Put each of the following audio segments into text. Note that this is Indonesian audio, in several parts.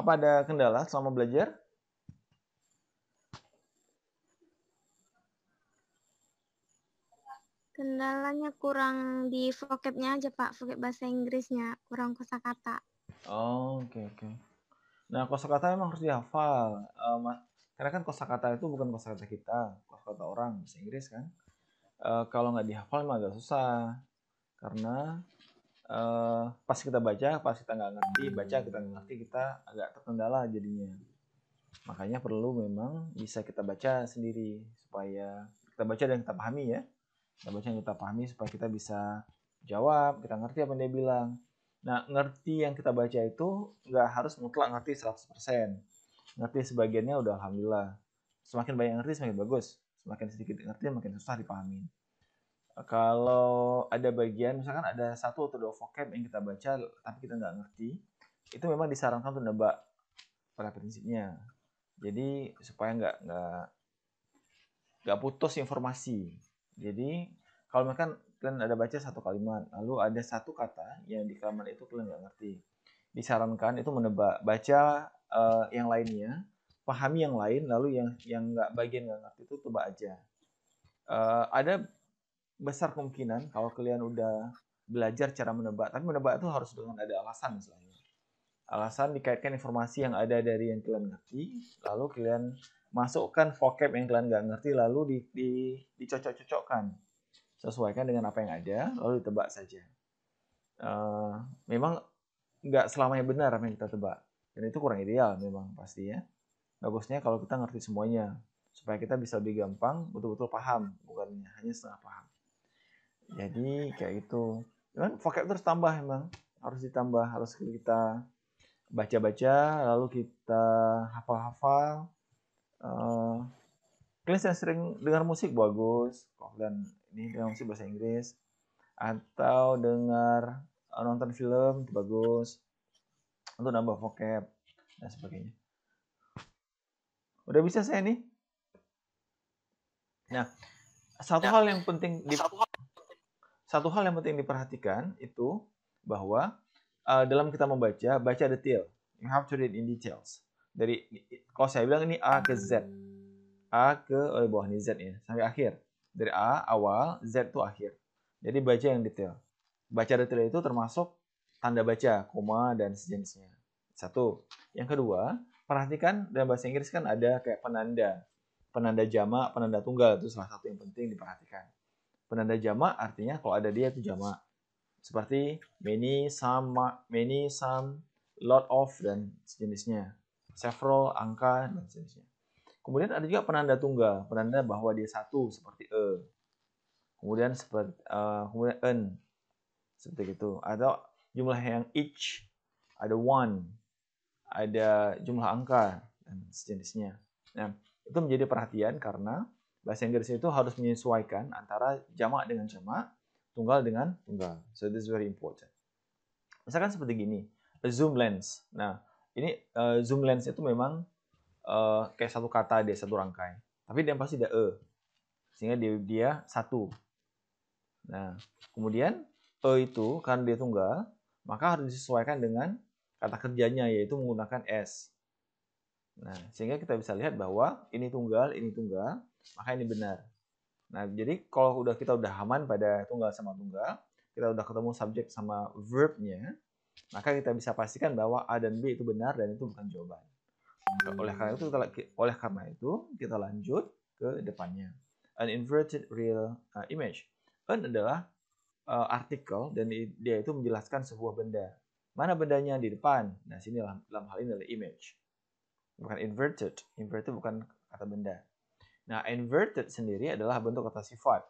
Apa ada kendala selama belajar? Kendalanya kurang di vocabnya aja Pak, vocab bahasa Inggrisnya, kurang kosakata. Oh, oke. Nah, kosakata memang harus dihafal. Karena kan kosakata itu bukan kosakata kita, kosakata orang bahasa Inggris kan. Kalau nggak dihafal memang agak susah. Karena pas kita baca, pas kita nggak ngerti, baca kita nggak ngerti, kita agak terkendala jadinya. Makanya perlu memang bisa kita baca sendiri supaya kita baca dan kita pahami ya. Kita baca dan kita pahami supaya kita bisa jawab, kita ngerti apa yang dia bilang. Nah, ngerti yang kita baca itu nggak harus mutlak ngerti 100%. Ngerti sebagiannya udah alhamdulillah. Semakin banyak ngerti semakin bagus. Semakin sedikit ngerti makin susah dipahami. Kalau ada bagian misalkan ada 1 atau 2 vocab yang kita baca tapi kita nggak ngerti, itu memang disarankan untuk nebak pada prinsipnya. Jadi supaya nggak putus informasi. Jadi kalau misalkan kalian ada baca 1 kalimat, lalu ada 1 kata yang di kalimat itu kalian nggak ngerti, disarankan itu menebak, baca yang lainnya, pahami yang lain, lalu yang nggak bagian nggak ngerti itu tebak aja. Ada besar kemungkinan kalau kalian udah belajar cara menebak, tapi menebak itu harus dengan ada alasan misalnya. Alasan dikaitkan informasi yang ada dari yang kalian ngerti, lalu kalian masukkan vocab yang kalian nggak ngerti, lalu dicocok-cocokkan, sesuaikan dengan apa yang ada, lalu ditebak saja. Memang nggak selamanya benar apa yang kita tebak, dan itu kurang ideal memang pasti ya. Bagusnya kalau kita ngerti semuanya, supaya kita bisa lebih gampang betul-betul paham, bukan hanya setengah paham. Jadi kayak gitu. Cuman vocab terus tambah emang, harus ditambah, harus kita baca-baca, lalu kita hafal-hafal. Kalian sering dengar musik bagus, kalau kalian ini dengar musik bahasa Inggris, atau dengar nonton film itu bagus untuk nambah vocab dan sebagainya. Udah bisa saya nih. Nah, satu hal yang penting diperhatikan itu bahwa dalam kita membaca, baca detail. You have to read in details. Dari kalau saya bilang ini A ke Z, A ke bawah ini Z ya, sampai akhir. Dari A awal, Z itu akhir. Jadi baca yang detail. Baca detail itu termasuk tanda baca, koma dan sejenisnya. 1. Yang kedua, perhatikan dalam bahasa Inggris kan ada kayak penanda. Penanda jamak, penanda tunggal itu salah satu yang penting diperhatikan. Penanda jamak artinya kalau ada dia itu jamak. Seperti many, some, lot of dan sejenisnya. Several, angka dan sejenisnya. Kemudian ada juga penanda tunggal, penanda bahwa dia satu seperti e. Kemudian kemudian n seperti itu. Atau jumlah yang each, ada one, ada jumlah angka dan sejenisnya. Nah, itu menjadi perhatian karena bahasa Inggris itu harus menyesuaikan antara jamak dengan jamak, tunggal dengan tunggal. So this is very important. Misalkan seperti gini, a zoom lens. Nah, ini zoom lens itu memang kayak 1 kata dia, 1 rangkai. Tapi dia pasti ada sehingga dia 1. Nah, kemudian itu karena dia tunggal, maka harus disesuaikan dengan kata kerjanya, yaitu menggunakan S. Nah, sehingga kita bisa lihat bahwa ini tunggal, maka ini benar. Nah, jadi kalau kita udah aman pada tunggal sama tunggal, kita udah ketemu subjek sama verbnya, maka kita bisa pastikan bahwa A dan B itu benar dan itu bukan jawaban. Oleh karena itu kita lanjut ke depannya. An inverted real image. An adalah artikel dan dia itu menjelaskan sebuah benda. Mana bendanya di depan? Nah, sini dalam hal ini adalah image. Bukan inverted. Inverted bukan kata benda. Nah, inverted sendiri adalah bentuk kata sifat.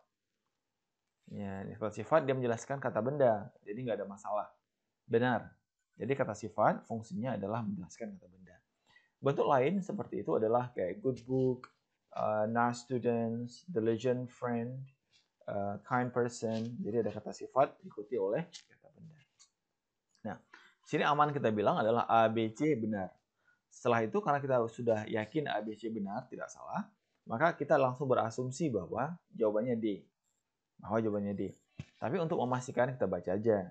Ya, sifat dia menjelaskan kata benda, jadi nggak ada masalah. Benar. Jadi kata sifat fungsinya adalah menjelaskan kata benda. Bentuk lain seperti itu adalah kayak good book, nice students, diligent friend, kind person. Jadi ada kata sifat diikuti oleh kata benda. Nah, sini aman kita bilang adalah A, B, C benar. Setelah itu karena kita sudah yakin A, B, C benar, tidak salah, maka kita langsung berasumsi bahwa jawabannya D. Tapi untuk memastikan kita baca aja.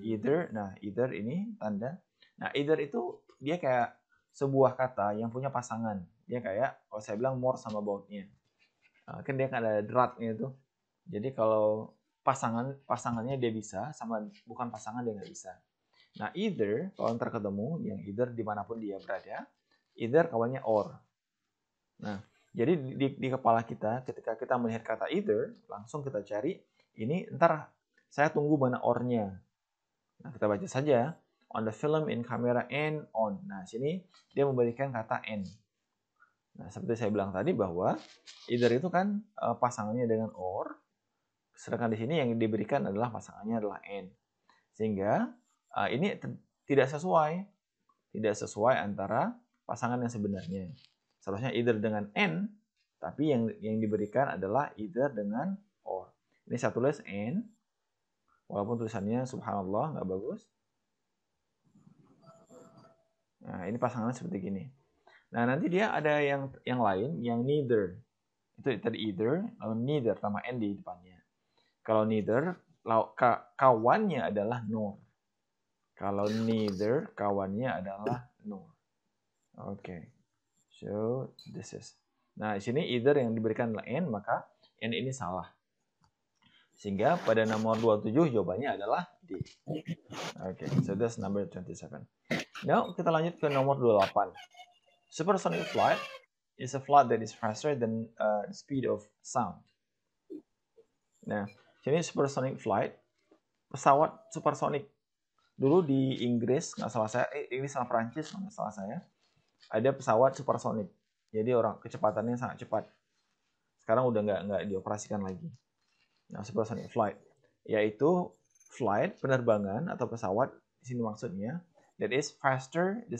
Either, nah either ini tanda. Nah either itu dia kayak sebuah kata yang punya pasangan. Dia kayak kalau saya bilang more sama about-nya. Kan dia kan ada deratnya itu. Jadi kalau pasangannya dia bisa, sama bukan pasangan dia nggak bisa. Nah, either kalau ntar ketemu yang either dimanapun dia berada, either kawannya or. Nah, jadi di kepala kita ketika kita melihat kata either, langsung kita cari ini ntar saya tunggu mana or-nya. Nah, kita baca saja on the film in camera and on. Nah, sini dia memberikan kata and. Nah, seperti saya bilang tadi bahwa either itu kan pasangannya dengan or, sedangkan di sini yang diberikan adalah pasangannya adalah and. Sehingga ini tidak sesuai antara pasangan yang sebenarnya. Seharusnya either dengan and, tapi yang diberikan adalah either dengan or. Ini saya tulis and, walaupun tulisannya subhanallah nggak bagus. Nah, ini pasangannya seperti gini. Nah, nanti dia ada yang lain, yang neither. Itu tadi either, lalu neither sama and di depannya. Kalau neither, kawannya adalah nor. Kalau neither, kawannya adalah nor. Oke. So, this is. Nah, di sini either yang diberikan adalah and, maka and ini salah. Sehingga pada nomor 27 jawabannya adalah D. Oke, so that's number 27. Now, kita lanjut ke nomor 28. Supersonic flight is a flight that is faster than the speed of sound. Nah, ini supersonic flight, pesawat supersonic. Dulu di Inggris, nggak salah saya, Inggris sama Prancis, nggak salah saya, ada pesawat supersonic. Jadi kecepatannya sangat cepat. Sekarang udah nggak dioperasikan lagi. Nah, supersonic flight, yaitu flight penerbangan atau pesawat di sini maksudnya that is faster the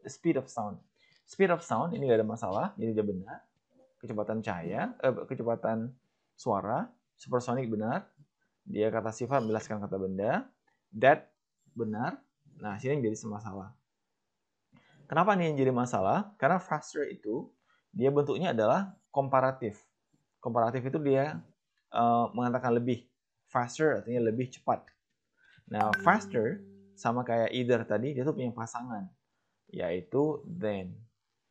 speed of sound. Speed of sound ini nggak ada masalah, jadi dia benar. Kecepatan kecepatan suara, supersonic benar. Dia kata sifat menjelaskan kata benda. That benar. Nah, sini menjadi masalah. Kenapa nih yang jadi masalah? Karena faster itu dia bentuknya adalah komparatif. Komparatif itu dia mengatakan lebih. Faster artinya lebih cepat. Nah, faster sama kayak either tadi, dia tuh punya pasangan, yaitu than.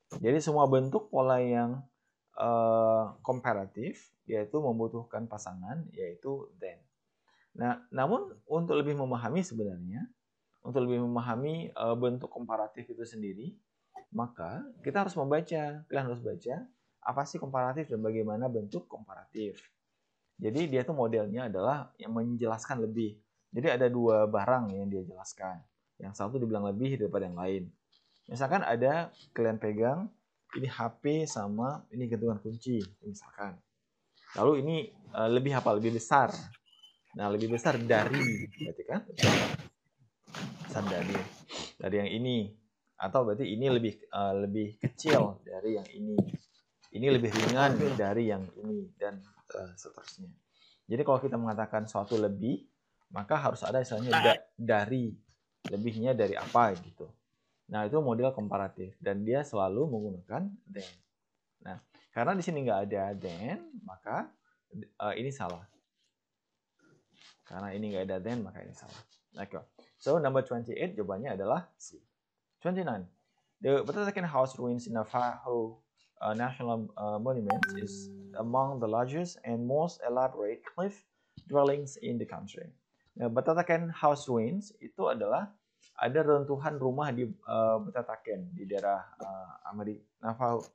Jadi semua bentuk pola yang komparatif, yaitu membutuhkan pasangan, yaitu than. Nah, namun untuk lebih memahami sebenarnya, untuk lebih memahami bentuk komparatif itu sendiri, maka kita harus membaca, kalian harus baca apa sih komparatif dan bagaimana bentuk komparatif. Jadi dia tuh modelnya adalah yang menjelaskan lebih. Jadi ada dua barang yang dia jelaskan. Yang satu dibilang lebih daripada yang lain. Misalkan ada kalian pegang, ini HP sama ini gantungan kunci, misalkan. Lalu ini lebih apa? Lebih besar. Nah, lebih besar dari, berarti kan? Besar dari yang ini. Atau berarti ini lebih kecil dari yang ini. Ini lebih ringan dari yang ini, dan seterusnya. Jadi kalau kita mengatakan suatu lebih, maka harus ada istilahnya dari. Lebihnya dari apa gitu. Nah, itu model komparatif. Dan dia selalu menggunakan than. Nah, karena di sini nggak ada than, maka ini salah. Karena ini nggak ada than, maka ini salah. Okay. So, number 28 jawabannya adalah C. 29. The Batatakan House ruins in Navajo National Monument is among the largest and most elaborate cliff dwellings in the country. Nah, Batatakan House ruins itu adalah ada runtuhan rumah di Batatakan di daerah Navajo.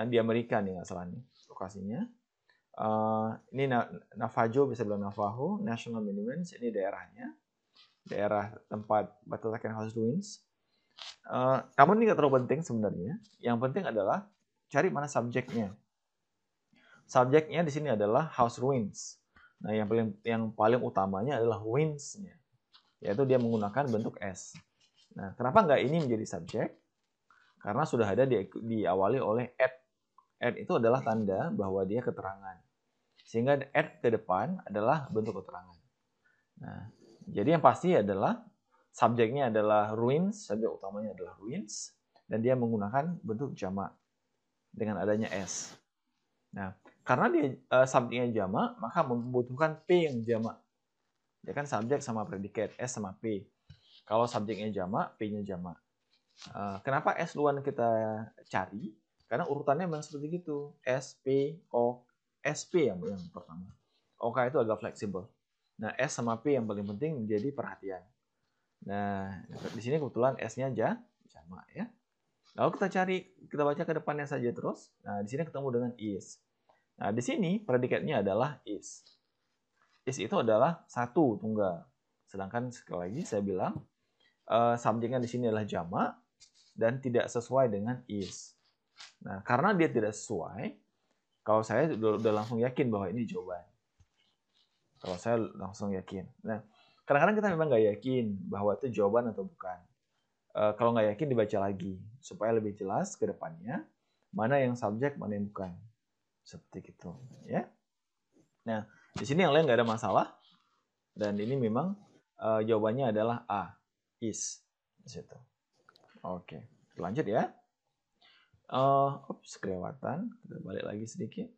Di Amerika nih nggak salah nih lokasinya. Ini Navajo, bisa bilang Navajo National Monument, ini daerahnya, daerah tempat Batatakan House ruins. Namun ini nggak terlalu penting sebenarnya. Yang penting adalah cari mana subjeknya. Subjeknya di sini adalah house ruins. Nah, yang paling utamanya adalah ruins-nya, yaitu dia menggunakan bentuk S. Nah, kenapa nggak ini menjadi subjek? Karena sudah ada diawali oleh at. At itu adalah tanda bahwa dia keterangan. Sehingga at ke depan adalah bentuk keterangan. Nah, jadi yang pasti adalah subjeknya adalah ruins, subjek utamanya adalah ruins, dan dia menggunakan bentuk jamak dengan adanya S. Nah, karena dia subjeknya jamak, maka membutuhkan P yang jamak. Ya kan subjek sama predikat, S sama P. Kalau subjeknya jamak, P-nya jamak. Kenapa S duluan kita cari? Karena urutannya memang seperti itu. S, P, O, SP yang pertama. OK itu agak fleksibel. Nah, S sama P yang paling penting menjadi perhatian. Nah, di sini kebetulan S-nya jamak ya. Lalu kita baca ke depannya saja terus. Nah, di sini ketemu dengan is. Nah, di sini predikatnya adalah is. Is itu adalah satu tunggal. Sedangkan sekali lagi saya bilang subjeknya di sini adalah jamak dan tidak sesuai dengan is. Nah, karena dia tidak sesuai, kalau saya udah langsung yakin bahwa ini jawaban. Kalau saya langsung yakin. Nah, kadang-kadang kita memang nggak yakin bahwa itu jawaban atau bukan. Kalau nggak yakin dibaca lagi supaya lebih jelas ke depannya mana yang subjek, mana yang bukan. Seperti itu, ya. Nah, di sini yang lain nggak ada masalah dan ini memang jawabannya adalah A, is. Di situ. Oke, lanjut ya. Kelewatan. Kita balik lagi sedikit.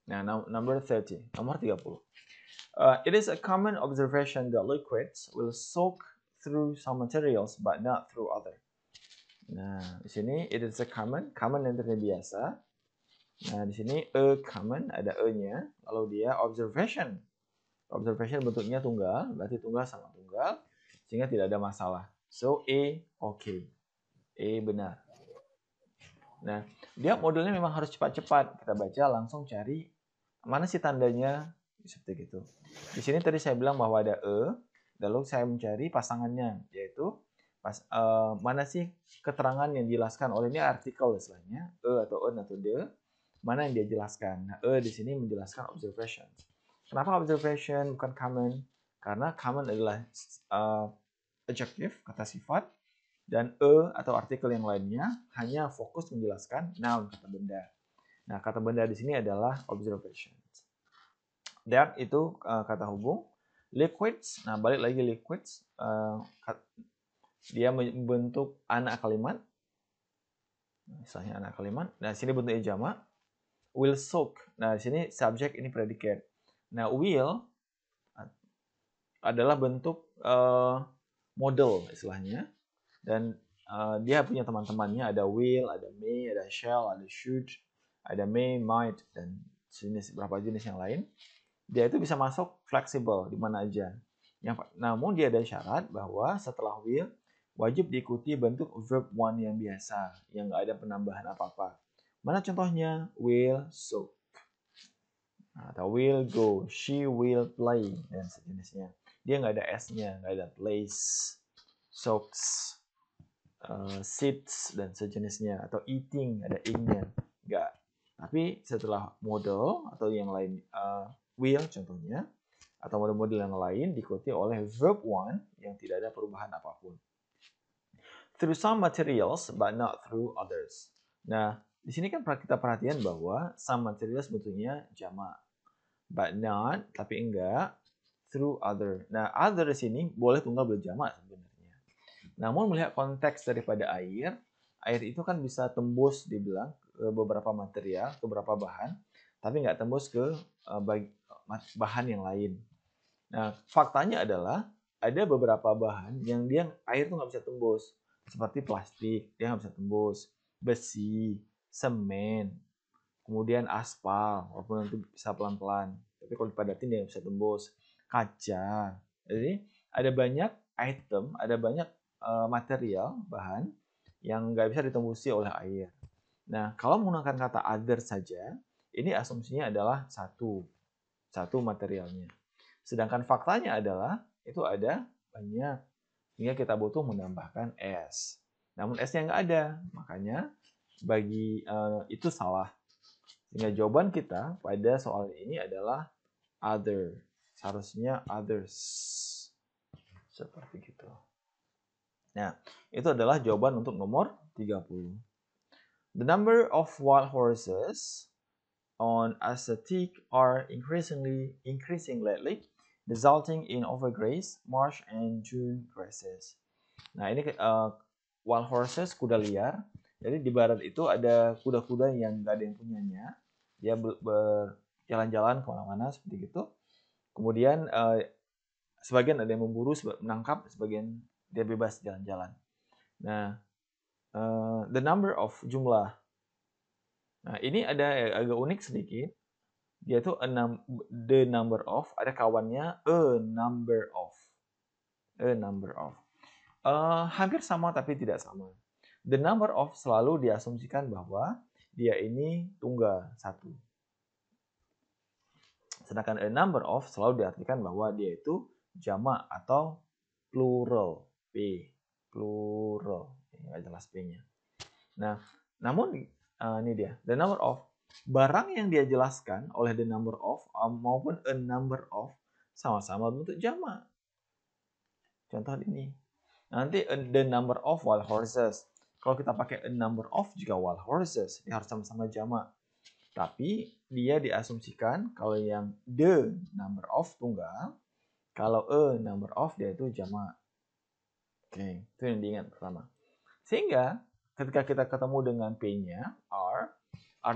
Nah, number 30, nomor 30. It is a common observation that liquids will soak through some materials but not through other. Nah, di sini it is a common yang terbiasa. Nah, di sini a common ada e-nya, lalu dia observation. Observation bentuknya tunggal, berarti tunggal sama tunggal, sehingga tidak ada masalah. So A okay. A benar. Nah, dia modelnya memang harus cepat-cepat. Kita baca langsung cari mana sih tandanya seperti itu. Di sini tadi saya bilang bahwa ada e, lalu saya mencari pasangannya, yaitu mana sih keterangan yang dijelaskan oleh ini artikel istilahnya e atau en atau de, mana yang dia jelaskan. Nah, e di sini menjelaskan observation. Kenapa observation bukan common? Karena common adalah adjective, kata sifat, dan atau artikel yang lainnya hanya fokus menjelaskan noun, kata benda. Nah, kata benda di sini adalah observation. That itu kata hubung. Liquids, nah balik lagi liquids, dia membentuk anak kalimat. Misalnya anak kalimat. Nah, sini bentuknya jamak. Will soak. Nah, di sini subjek, ini predicate. Nah, will adalah bentuk model istilahnya. Dan dia punya teman-temannya, ada will, ada may, ada shall, ada should, ada may, might, dan beberapa jenis yang lain. Dia itu bisa masuk fleksibel di mana aja. Namun dia ada syarat bahwa setelah will wajib diikuti bentuk verb one yang biasa, yang nggak ada penambahan apa-apa. Mana contohnya? Will soak, atau will go, she will play, dan sejenisnya. Dia nggak ada s-nya, nggak ada plays, soaks, sits, dan sejenisnya. Atau eating, ada ing-nya. Nggak. Tapi setelah model atau yang lain, will contohnya, atau model-model yang lain diikuti oleh verb one yang tidak ada perubahan apapun. Through some materials but not through others. Nah, di sini kan kita perhatian bahwa some materials bentuknya jamak. But not, tapi enggak, through other. Nah, other di sini boleh tunggal boleh jamak sebenarnya. Namun melihat konteks daripada air itu kan bisa tembus dibilang ke beberapa material, ke beberapa bahan, tapi nggak tembus ke bahan yang lain. Nah, faktanya adalah ada beberapa bahan yang air tuh nggak bisa tembus. Seperti plastik, dia nggak bisa tembus. Besi, semen, kemudian aspal, walaupun nanti bisa pelan-pelan. Tapi kalau dipadatin dia nggak bisa tembus. Kaca. Jadi ada banyak item, ada banyak material, bahan yang nggak bisa ditembusi oleh air. Nah, kalau menggunakan kata other saja, ini asumsinya adalah satu materialnya. Sedangkan faktanya adalah itu ada banyak, sehingga kita butuh menambahkan S. Namun S-nya nggak ada, makanya bagi itu salah. Sehingga jawaban kita pada soal ini adalah other. Seharusnya others. Seperti itu. Nah, itu adalah jawaban untuk nomor 30. The number of wild horses on Assateague are increasing lately, resulting in overgraze, marsh, and dune grasses. Nah, ini wild horses, kuda liar. Jadi di barat itu ada kuda-kuda yang nggak ada yang punyanya. Dia berjalan-jalan kemana-mana seperti itu. Kemudian Sebagian ada yang memburu, menangkap, sebagian dia bebas jalan-jalan. Nah, the number of jumlah. Nah, ini ada agak unik sedikit. Dia tuh the number of, ada kawannya a number of. A number of. Hampir sama tapi tidak sama. The number of selalu diasumsikan bahwa dia ini tunggal, satu. Sedangkan a number of selalu diartikan bahwa dia itu jamak atau plural. P. Plural. Nggak jelas P-nya. Nah, namun ini dia. The number of. Barang yang dia jelaskan oleh the number of maupun a number of sama-sama bentuk jamak. Contoh ini. Nanti the number of wild horses. Kalau kita pakai a number of juga wild horses, dia harus sama-sama jamak. Tapi dia diasumsikan kalau yang the number of tunggal, kalau a number of dia itu jamak. Oke, itu yang diingat pertama. Sehingga ketika kita ketemu dengan P-nya, R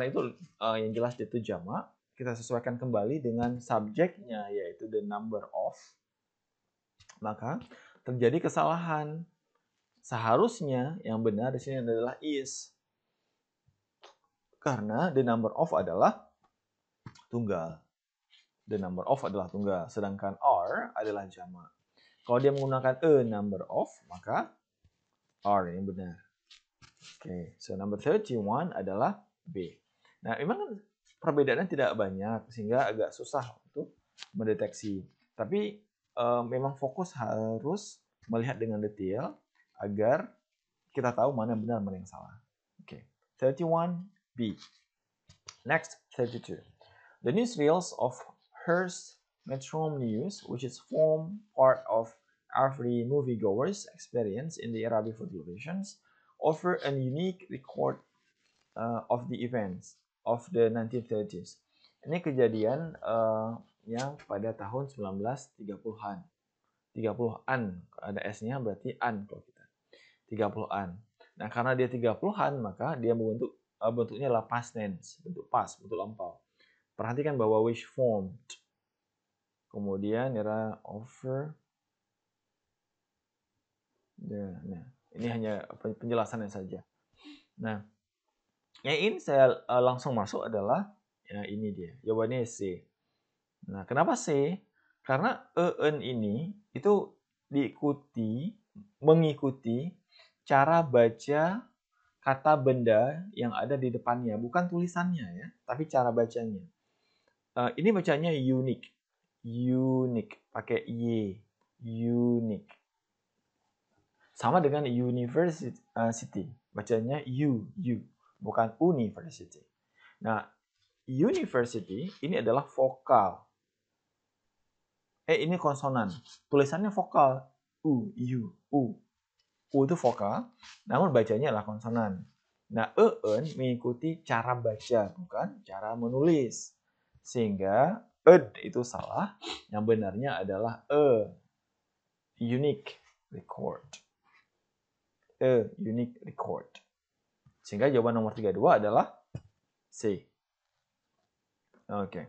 itu yang jelas dia itu jamak, kita sesuaikan kembali dengan subjeknya yaitu the number of, maka terjadi kesalahan. Seharusnya yang benar di sini adalah is. Karena the number of adalah tunggal. The number of adalah tunggal, sedangkan R adalah jamak. Kalau dia menggunakan a number of, maka R yang benar. Oke, so number 31 adalah B. Nah, memang perbedaannya tidak banyak, sehingga agak susah untuk mendeteksi. Tapi memang fokus harus melihat dengan detail agar kita tahu mana yang benar, mana yang salah. Oke, 31B. Next, 32. The newsreels of Hearst Metro News, which is form part of every moviegoer's experience in the era before televisions, offer a unique record of the events of the 1930s. Ini kejadian yang pada tahun 1930-an. 30-an, ada S-nya berarti an kalau kita. 30-an. Nah, karena dia 30-an, maka dia bentuknya adalah past tense, bentuk past, bentuk lampau. Perhatikan bahwa which formed. Kemudian era offer. Nah, ini hanya penjelasannya saja. Nah, yang ini saya langsung masuk adalah ya ini dia. Jawabannya C. Nah, kenapa C? Karena en ini itu mengikuti cara baca kata benda yang ada di depannya, bukan tulisannya ya, tapi cara bacanya. Ini bacanya unique. Unique pakai y. Unique. Sama dengan university, bacanya u, bukan university. Nah, university ini adalah vokal. Ini konsonan. Tulisannya vokal. U, u. U itu vokal, namun bacanya adalah konsonan. Nah, en mengikuti cara baca, bukan cara menulis. Sehingga ed itu salah, yang benarnya adalah unique record. A unique record. Sehingga jawaban nomor 32 adalah C. Oke.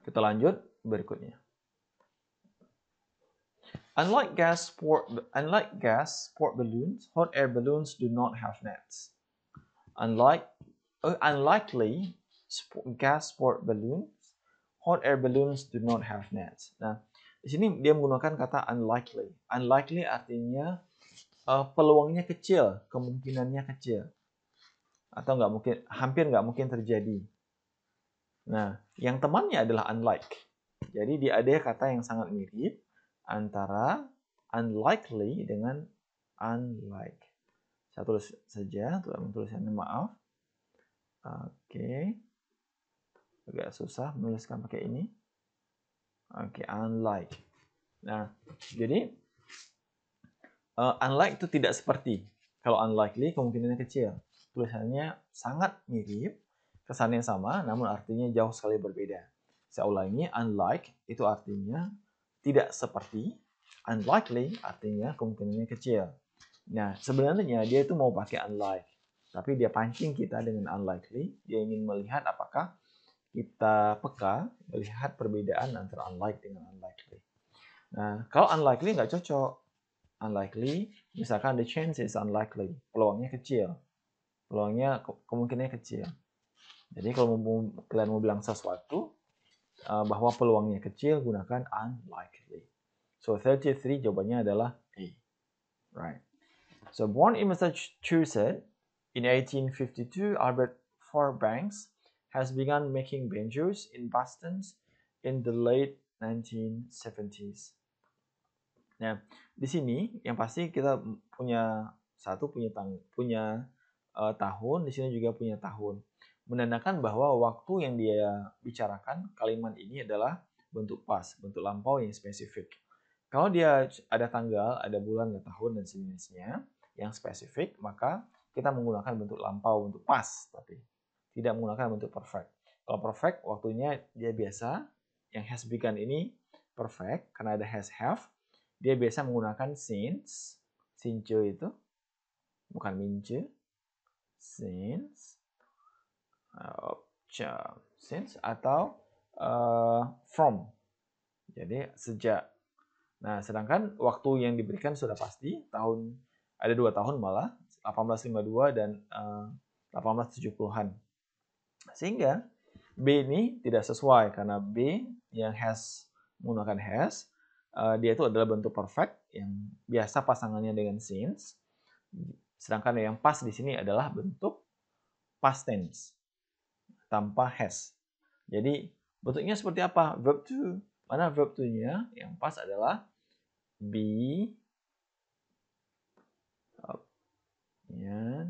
Kita lanjut berikutnya. Unlike gas sport balloons, hot air balloons do not have nets. Unlikely gas sport balloons, hot air balloons do not have nets. Nah, di sini dia menggunakan kata unlikely. Unlikely artinya peluangnya kecil, kemungkinannya kecil, atau nggak mungkin, hampir nggak mungkin terjadi. Nah, yang temannya adalah unlike. Jadi dia ada kata yang sangat mirip antara unlikely dengan unlike. Saya tulis saja, tulisannya maaf. Oke. Agak susah menuliskan pakai ini. Oke, unlike. Nah, jadi unlike itu tidak seperti. Kalau unlikely kemungkinannya kecil. Tulisannya sangat mirip, kesannya sama, namun artinya jauh sekali berbeda. Saya ulangi, unlike itu artinya tidak seperti, unlikely artinya kemungkinannya kecil. Nah, sebenarnya dia itu mau pakai unlike, tapi dia pancing kita dengan unlikely. Dia ingin melihat apakah kita peka melihat perbedaan antara unlike dengan unlikely. Nah, kalau unlikely nggak cocok. Unlikely, misalkan the chance is unlikely, peluangnya kecil. Peluangnya kemungkinannya kecil. Jadi kalau kalian mau bilang sesuatu bahwa peluangnya kecil, gunakan unlikely. So 33 jawabannya adalah A. Right. So born in Massachusetts in 1852, Albert Fairbanks has begun making banjos in Boston in the late 1970s. Nah, di sini yang pasti kita punya tahun, di sini juga punya tahun. Menandakan bahwa waktu yang dia bicarakan, kalimat ini adalah bentuk past, bentuk lampau yang spesifik. Kalau dia ada tanggal, ada bulan, ada tahun, dan sejenisnya yang spesifik, maka kita menggunakan bentuk lampau, bentuk past, tapi tidak menggunakan bentuk perfect. Kalau perfect, waktunya dia biasa, yang has begun ini perfect, karena ada has have, dia biasa menggunakan since itu, bukan mince, since atau from, jadi sejak. Nah, sedangkan waktu yang diberikan sudah pasti, tahun ada 2 tahun malah, 1852 dan 1870-an. Sehingga B ini tidak sesuai karena B yang has menggunakan has, dia itu adalah bentuk perfect yang biasa pasangannya dengan since. Sedangkan yang pas di sini adalah bentuk past tense tanpa has. Jadi bentuknya seperti apa? Verb to. Mana verb to-nya? Yang pas adalah be, ya,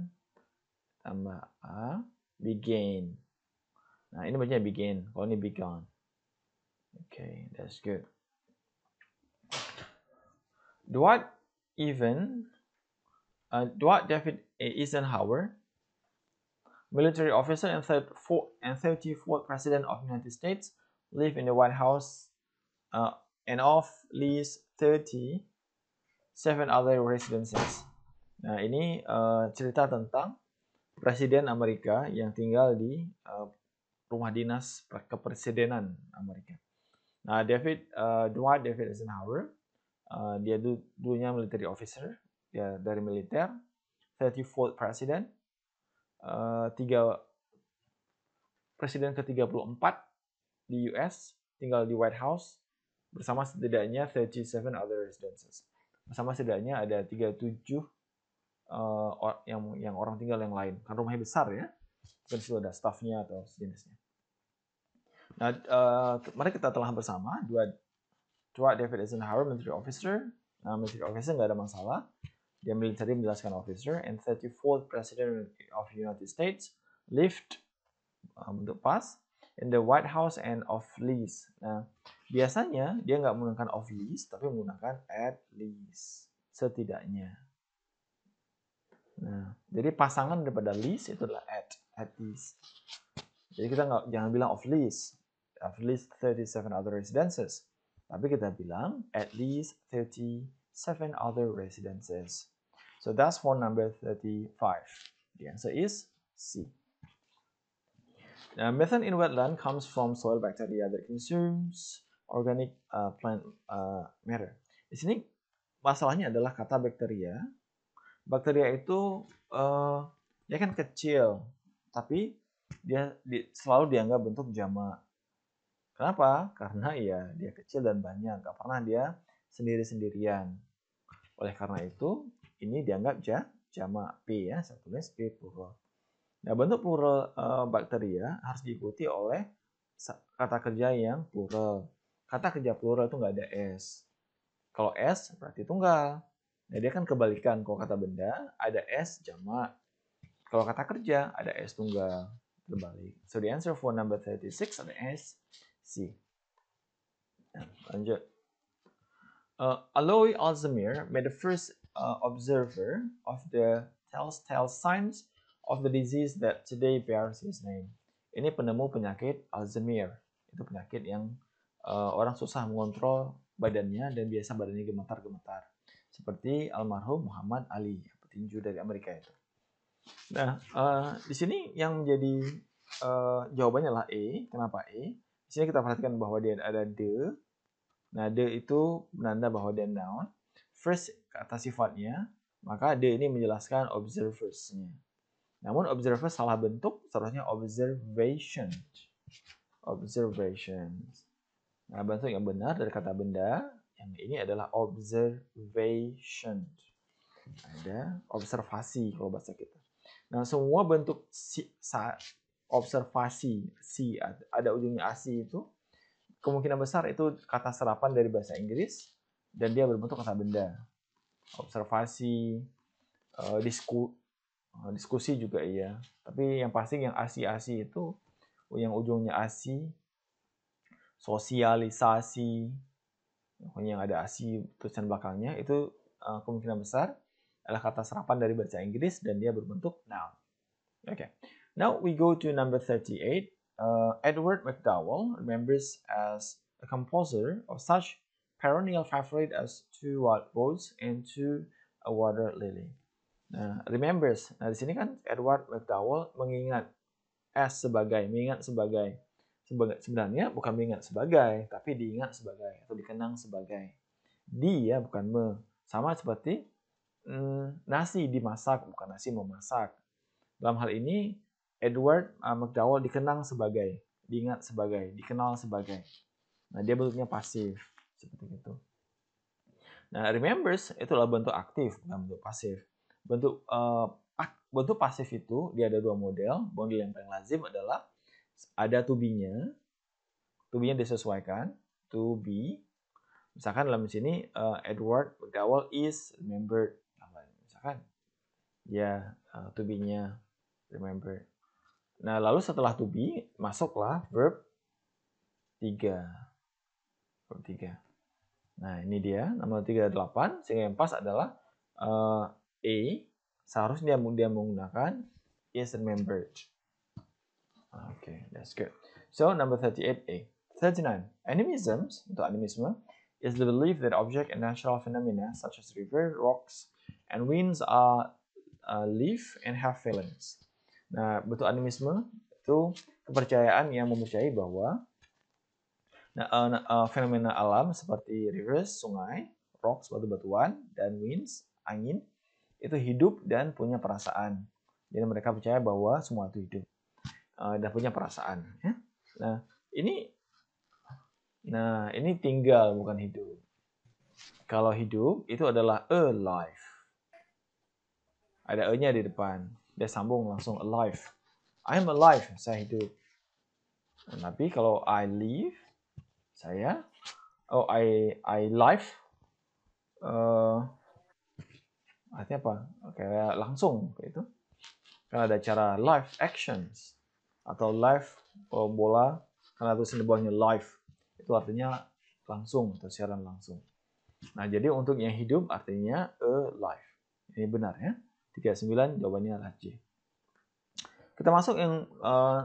tambah a, began. Nah, ini bacanya began. Kalau ini began. Okay, that's good. Dwight David Eisenhower, military officer and 34th President of the United States, lived in the White House and of least 37 other residences. Nah, ini cerita tentang Presiden Amerika yang tinggal di rumah dinas kepresidenan Amerika. Nah, Dwight David Eisenhower, dia dulunya military officer, dia dari militer, 34th President, presiden ke-34 di US, tinggal di White House, bersama setidaknya 37 other residences. Bersama setidaknya ada 37 yang orang tinggal yang lain. Kan rumahnya besar ya, kan situ ada staffnya atau sejenisnya. Nah, mari kita telah bersama Dwight David Eisenhower, military officer. Nah, military officer nggak ada masalah. Dia military menjelaskan officer. And 34th President of the United States lived, bentuk pas, in the White House and of least. Nah, biasanya dia nggak menggunakan of least, tapi menggunakan at least, setidaknya. Nah, jadi pasangan daripada least itu adalah at least. Jadi kita jangan bilang of least 37 other residences. Tapi kita bilang at least 37 other residences. So that's for number 35. The answer is C. Now, methane in wetland comes from soil bacteria that consumes organic plant matter. Di sini masalahnya adalah kata bakteria. Bakteria itu dia kan kecil, tapi dia selalu dianggap bentuk jamak. Kenapa? Karena ya dia kecil dan banyak, nggak pernah dia sendiri-sendirian. Oleh karena itu, ini dianggap jamak P ya, saya tulis P plural. Nah, bentuk plural bakteria harus diikuti oleh kata kerja yang plural. Kata kerja plural itu nggak ada S. Kalau S berarti tunggal. Nah, dia kan kebalikan. Kalau kata benda ada S jamak. Kalau kata kerja ada S tunggal. Terbalik. So the answer for number 36 ada S, C. Nah, lanjut. Alois Alzheimer made the first observer of the telltale signs of the disease that today bears his name. Ini penemu penyakit Alzheimer. Itu penyakit yang orang susah mengontrol badannya dan biasa badannya gemetar-gemetar. Seperti almarhum Muhammad Ali, petinju dari Amerika itu. Nah, di sini yang menjadi jawabannya adalah E. Kenapa E? Di sini kita perhatikan bahwa dia ada the. Nah, the itu menanda bahwa dia noun. First kata sifatnya, maka the ini menjelaskan observers-nya. Namun observers salah bentuk, seharusnya observation. Observations. Nah, bentuk yang benar dari kata benda, yang ini adalah observation. Ada observasi kalau bahasa kita. Nah, semua bentuk observasi, ada ujungnya asi itu, kemungkinan besar itu kata serapan dari bahasa Inggris, dan dia berbentuk kata benda. Observasi, diskusi juga iya. Tapi yang pasti yang asi-asi itu, yang ujungnya asi, sosialisasi, yang ada asi tulisan belakangnya, itu kemungkinan besar adalah kata serapan dari bahasa Inggris dan dia berbentuk noun. Okay. Now we go to number 38. Edward McDowell remembers as a composer of such perennial favorite as Two Wild Roses and To a Water Lily. Nah, remembers. Nah, di sini kan Edward McDowell mengingat sebagai. Sebenarnya bukan mengingat sebagai, tapi diingat sebagai atau dikenang sebagai. Dia bukan me. Sama seperti nasi dimasak, bukan nasi memasak. Dalam hal ini, Edward McDowell dikenang sebagai, diingat sebagai, dikenal sebagai. Nah, dia bentuknya pasif, seperti itu. Nah, remembers itulah bentuk aktif, bukan bentuk pasif. Bentuk pasif itu, dia ada dua model. Model yang paling lazim adalah ada to be-nya disesuaikan, to be. Misalkan dalam sini, Edward McDowell is remembered. Misalkan, ya, to be-nya remember. Nah, lalu setelah to be, masuklah verb 3. Verb 3. Nah, ini dia, nomor 38. Sehingga yang pas adalah A. Seharusnya dia menggunakan is remembered. Okay, that's good. So, number 38A. 39. Animisms, untuk animisme, is the belief that object and natural phenomena such as river, rocks, and winds are live and have feelings. Nah, bentuk animisme itu kepercayaan yang mempercayai bahwa fenomena alam seperti rivers, sungai, rocks, batu-batuan, dan winds, angin, itu hidup dan punya perasaan. Jadi mereka percaya bahwa semua itu hidup dan punya perasaan. Ya? Nah, ini tinggal, bukan hidup. Kalau hidup, itu adalah alive. Ada E-nya di depan. Dia sambung langsung alive. I'm alive, saya hidup. Tapi kalau I live, saya, I live, artinya apa? Kayak langsung, kayak itu. Kan ada cara live actions atau live bola, karena tulisan di bawahnya live, itu artinya langsung atau siaran langsung. Nah, jadi untuk yang hidup artinya alive. Ini benar ya. 39 jawabannya adalah J. Kita masuk yang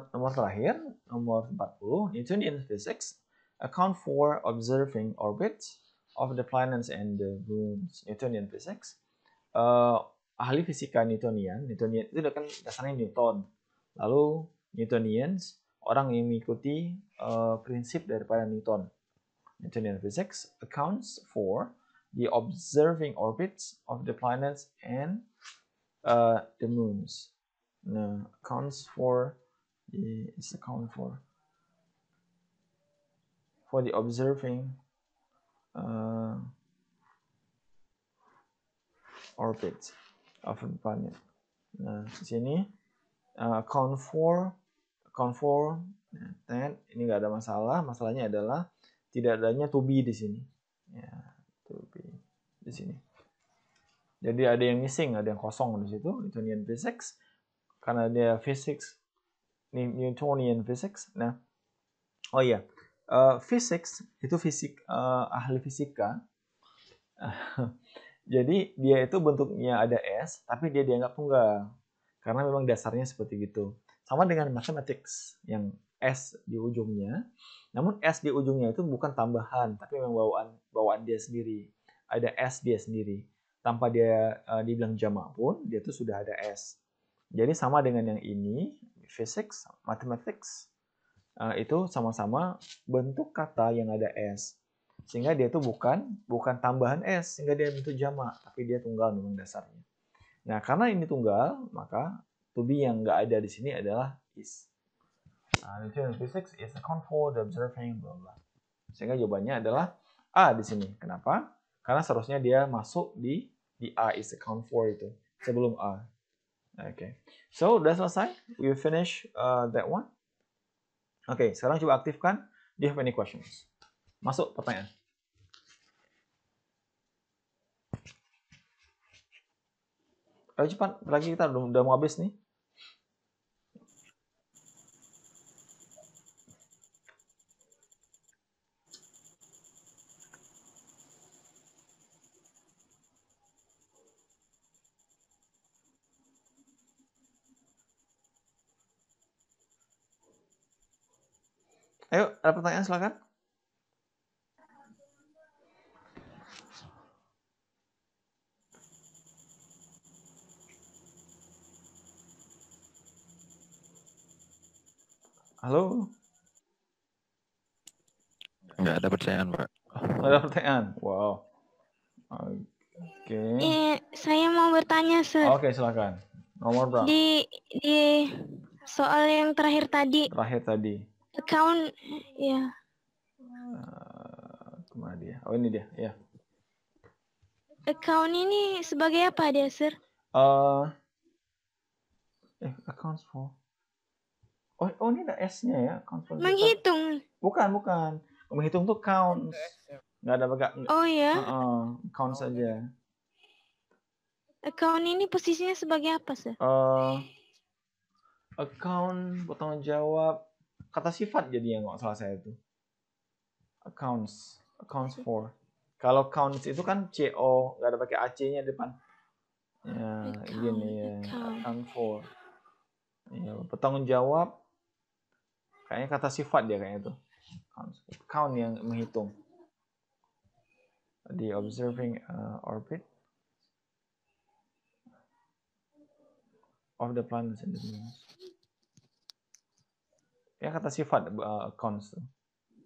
nomor terakhir, nomor 40. Newtonian physics account for observing orbits of the planets and the moons. Newtonian physics, ahli fisika Newtonian itu kan dasarnya Newton. Lalu Newtonians, orang yang mengikuti prinsip daripada Newton. Newtonian physics accounts for the observing orbits of the planets and the moons. No, accounts for the observing orbits of the planet. Nah, di sini account for dan ini nggak ada masalah. Masalahnya adalah tidak adanya to be di sini. Ya, to be di sini. Jadi ada yang missing, ada yang kosong di situ. Newtonian physics, karena dia physics, Newtonian physics. Nah, oh iya, physics itu ahli fisika. Jadi dia itu bentuknya ada S, tapi dia dianggap tunggal. Karena memang dasarnya seperti gitu. Sama dengan mathematics, yang S di ujungnya. Namun S di ujungnya itu bukan tambahan, tapi memang bawaan dia sendiri. Ada S dia sendiri. Tanpa dia dibilang jamak pun, dia itu sudah ada S. Jadi sama dengan yang ini, physics, mathematics, itu sama-sama bentuk kata yang ada S. Sehingga dia tuh bukan tambahan S, sehingga dia bentuk jamak, tapi dia tunggal memang dasarnya. Nah, karena ini tunggal, maka to be yang nggak ada di sini adalah is. The theorem of physics is account for the observing blah blah. Sehingga jawabannya adalah A di sini. Kenapa? Karena seharusnya dia masuk di A is account for itu sebelum A. Oke. So, udah selesai. We finish that one. Oke, sekarang coba aktifkan. Do you have any questions? Masuk pertanyaan. Ayo cepat, lagi kita udah mau habis nih. Ayo, ada pertanyaan silakan. Halo? Nggak ada pertanyaan, Pak. Nggak ada pertanyaan? Wow. Oke. Saya mau bertanya, Sir. Oke, silakan. Nomor berapa? Di soal yang terakhir tadi. Account, ya. Kemana dia? Oh, ini dia. Ya. Account ini sebagai apa dia, Sir? Accounts for. Oh, ini ada S-nya ya. Menghitung. Bukan. Menghitung tuh counts. Nggak ada pakai. Oh ya. Count saja. Account ini posisinya sebagai apa, Sir? Account, bertanggung jawab, kata sifat jadi yang nggak salah saya itu. Accounts for. Kalau counts itu kan CO, nggak ada pakai AC-nya depan. Ya, gini ya. Account for. Ya, bertanggung jawab. Kayaknya kata sifat dia kayaknya itu. Count yang menghitung. The observing orbit of the planets and the moons. Ya kata sifat accounts.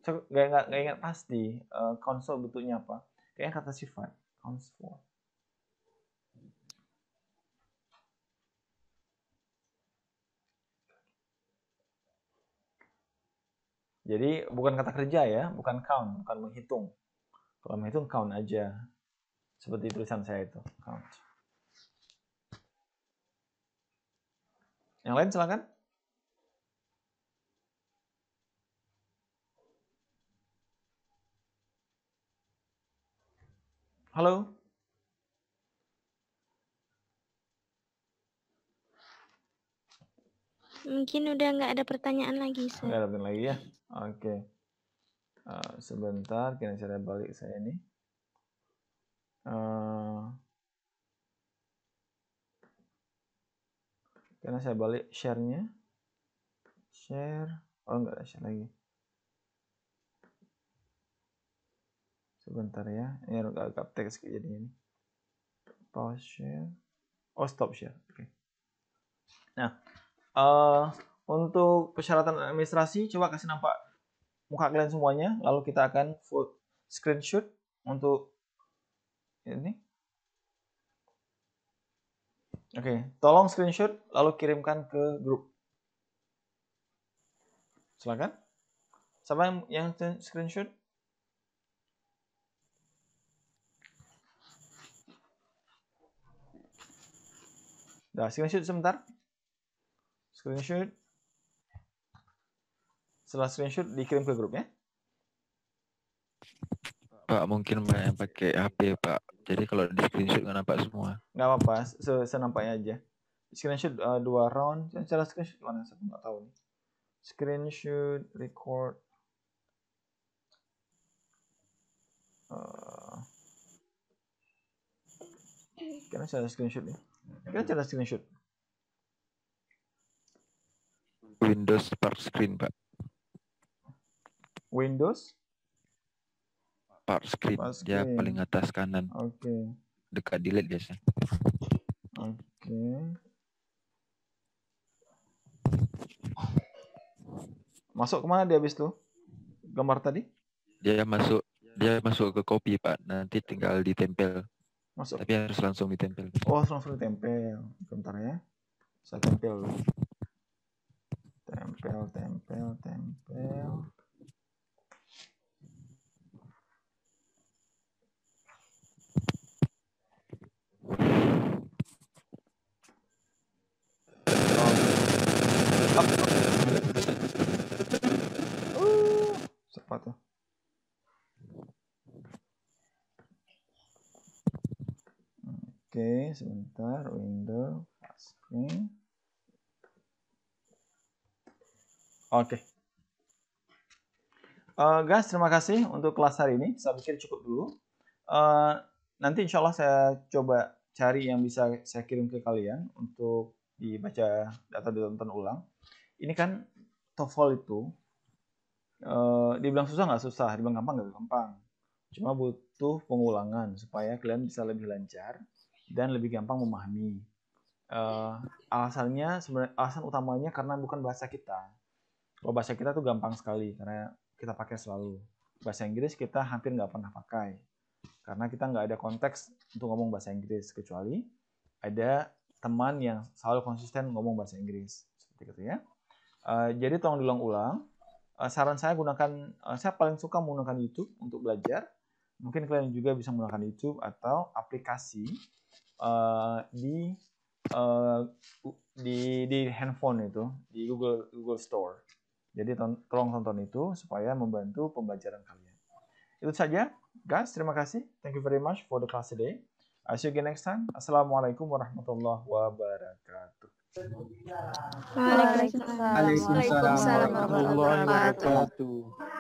Saya nggak ingat pasti console bentuknya apa. Kayaknya kata sifat accounts for. Jadi bukan kata kerja ya, bukan count, bukan menghitung. Kalau menghitung count aja. Seperti tulisan saya itu, count. Yang lain silakan. Halo. Mungkin udah nggak ada pertanyaan lagi, Sir. Nggak ada pertanyaan lagi ya? Oke. Sebentar, kira cara balik saya ini. Karena saya balik share-nya. Share. Oh, nggak ada share lagi. Sebentar ya. Ini agak teks jadinya ini. Pause share. Oh, stop share. Oke. Nah, untuk persyaratan administrasi, coba kasih nampak muka kalian semuanya. Lalu kita akan screenshot untuk ini. Oke, tolong screenshot lalu kirimkan ke grup. Silakan. Siapa yang screenshot? Nah, screenshot sebentar. Screenshot. Setelah screenshot dikirim ke grup ya. Pak, mungkin Pak yang pakai HP, Pak. Jadi kalau di screenshot nggak nampak semua. Nggak apa-apa, senampaknya aja. Screenshot 2 round. Cara screenshot mana? Saya nggak tahu nih. Screenshot, record. Karena cara screenshot ya. Karena cara screenshot. Windows Spark Screen, Pak. Windows? Spark Screen. Dia paling atas kanan. Oke. Dekat delete biasanya. Oke. Masuk kemana dia habis tuh? Gambar tadi? Dia Dia masuk ke copy Pak, nanti tinggal ditempel. Masuk. Tapi harus langsung ditempel. Oh, langsung ditempel. Bentar ya. Saya tempel dulu. Tempel. Siapa tuh? Oke, sebentar. Window, full screen. Oke. Guys, terima kasih untuk kelas hari ini. Saya pikir cukup dulu. Nanti insya Allah saya coba cari yang bisa saya kirim ke kalian untuk dibaca atau ditonton ulang. Ini kan TOEFL itu dibilang susah nggak susah, dibilang gampang nggak gampang. Cuma butuh pengulangan supaya kalian bisa lebih lancar dan lebih gampang memahami. Alasannya sebenarnya alasan utamanya karena bukan bahasa kita. Kalau bahasa kita tuh gampang sekali karena kita pakai selalu. Bahasa Inggris kita hampir nggak pernah pakai karena kita nggak ada konteks untuk ngomong bahasa Inggris kecuali ada teman yang selalu konsisten ngomong bahasa Inggris seperti itu ya. Jadi tolong diulang-ulang. Saran saya saya paling suka menggunakan YouTube untuk belajar. Mungkin kalian juga bisa menggunakan YouTube atau aplikasi di handphone itu di Google Store. Jadi tolong tonton itu supaya membantu pembelajaran kalian. Itu saja, guys. Terima kasih. Thank you very much for the class today. I'll see you again next time. Assalamualaikum warahmatullahi wabarakatuh. Waalaikumsalam. Waalaikumsalam warahmatullahi wabarakatuh.